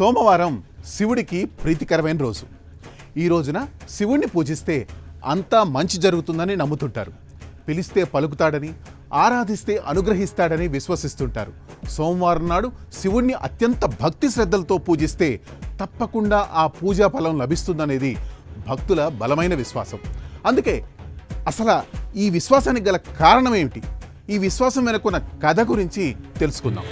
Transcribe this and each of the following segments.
సోమవారం శివుడికి ప్రీతికరమైన రోజు. ఈ రోజున శివుణ్ణి పూజిస్తే అంతా మంచి జరుగుతుందని నమ్ముతుంటారు. పిలిస్తే పలుకుతాడని, ఆరాధిస్తే అనుగ్రహిస్తాడని విశ్వసిస్తుంటారు. సోమవారం నాడు శివుణ్ణి అత్యంత భక్తి శ్రద్ధలతో పూజిస్తే తప్పకుండా ఆ పూజా ఫలం లభిస్తుందనేది భక్తుల బలమైన విశ్వాసం. అందుకే అసలు ఈ విశ్వాసానికి గల కారణం ఏమిటి, ఈ విశ్వాసం వెనుకున్న కథ గురించి తెలుసుకుందాం.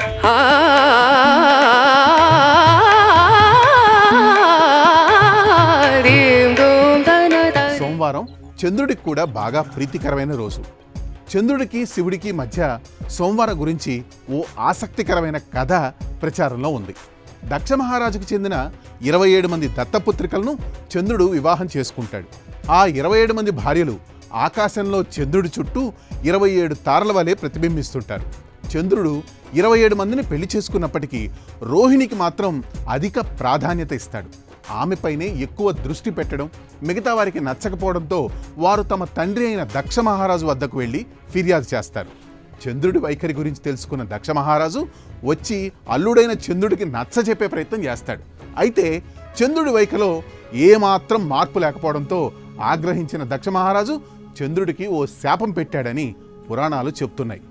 సోమవారం చంద్రుడికి కూడా బాగా ప్రీతికరమైన రోజు. చంద్రుడికి శివుడికి మధ్య సోమవారం గురించి ఓ ఆసక్తికరమైన కథ ప్రచారంలో ఉంది. దక్ష మహారాజుకు చెందిన 27 మంది దత్తపుత్రికలను చంద్రుడు వివాహం చేసుకుంటాడు. ఆ 27 మంది భార్యలు ఆకాశంలో చంద్రుడి చుట్టూ 27 తారల వలె ప్రతిబింబిస్తుంటారు. చంద్రుడు 27 మందిని పెళ్లి చేసుకున్నప్పటికీ రోహిణికి మాత్రం అధిక ప్రాధాన్యత ఇస్తాడు. ఆమెపైనే ఎక్కువ దృష్టి పెట్టడం, మిగతా వారికి నచ్చకపోవడంతో వారు తమ తండ్రి అయిన దక్ష మహారాజు వద్దకు వెళ్ళి ఫిర్యాదు చేస్తారు. చంద్రుడి వైఖరి గురించి తెలుసుకున్న దక్ష మహారాజు వచ్చి అల్లుడైన చంద్రుడికి నచ్చజెప్పే ప్రయత్నం చేస్తాడు. అయితే చంద్రుడి వైఖరిలో ఏమాత్రం మార్పు లేకపోవడంతో ఆగ్రహించిన దక్ష మహారాజు చంద్రుడికి ఓ శాపం పెట్టాడని పురాణాలు చెప్తున్నాయి.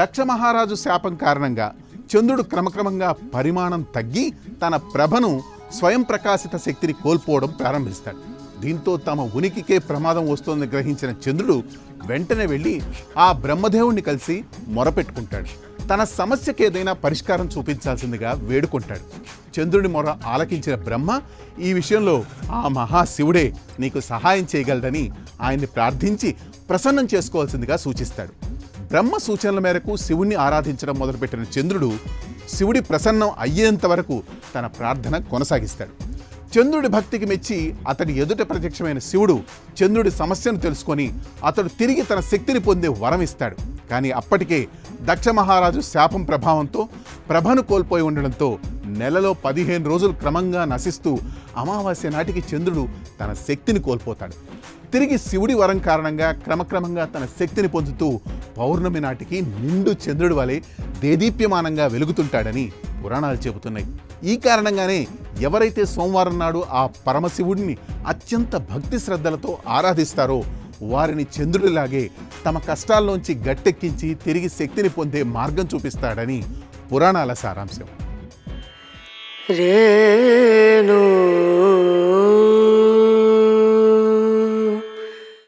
దక్ష మహారాజు శాపం కారణంగా చంద్రుడు క్రమక్రమంగా పరిమాణం తగ్గి తన ప్రభను స్వయం ప్రకాశిత శక్తిని కోల్పోవడం ప్రారంభిస్తాడు. దీంతో తమ ఉనికికే ప్రమాదం వస్తోందని గ్రహించిన చంద్రుడు వెంటనే వెళ్ళి ఆ బ్రహ్మదేవుణ్ణి కలిసి మొరపెట్టుకుంటాడు. తన సమస్యకి ఏదైనా పరిష్కారం చూపించాల్సిందిగా వేడుకుంటాడు. చంద్రుడి మొర ఆలకించిన బ్రహ్మ ఈ విషయంలో ఆ మహాశివుడే నీకు సహాయం చేయగలడని ఆయన్ని ప్రార్థించి ప్రసన్నం చేసుకోవాల్సిందిగా సూచిస్తాడు. బ్రహ్మ సూచనల మేరకు శివుణ్ణి ఆరాధించడం మొదలుపెట్టిన చంద్రుడు శివుడి ప్రసన్నం అయ్యేంత వరకు తన ప్రార్థన కొనసాగిస్తాడు. చంద్రుడి భక్తికి మెచ్చి అతడి ఎదుట ప్రత్యక్షమైన శివుడు చంద్రుడి సమస్యను తెలుసుకొని అతడు తిరిగి తన శక్తిని పొందే వరం ఇస్తాడు. కానీ అప్పటికే దక్ష మహారాజు శాపం ప్రభావంతో ప్రభను కోల్పోయి ఉండడంతో నెలలో 15 రోజులు క్రమంగా నశిస్తూ అమావాస్య నాటికి చంద్రుడు తన శక్తిని కోల్పోతాడు. తిరిగి శివుడి వరం కారణంగా క్రమక్రమంగా తన శక్తిని పొందుతూ పౌర్ణమి నాటికి నిండు చంద్రుడి వలె దేదీప్యమానంగా వెలుగుతుంటాడని పురాణాలు చెబుతున్నాయి. ఈ కారణంగానే ఎవరైతే సోమవారం నాడు ఆ పరమశివుడిని అత్యంత భక్తి శ్రద్ధలతో ఆరాధిస్తారో వారిని చంద్రుడిలాగే తమ కష్టాల్లోంచి గట్టెక్కించి తిరిగి శక్తిని పొందే మార్గం చూపిస్తాడని పురాణాల సారాంశం.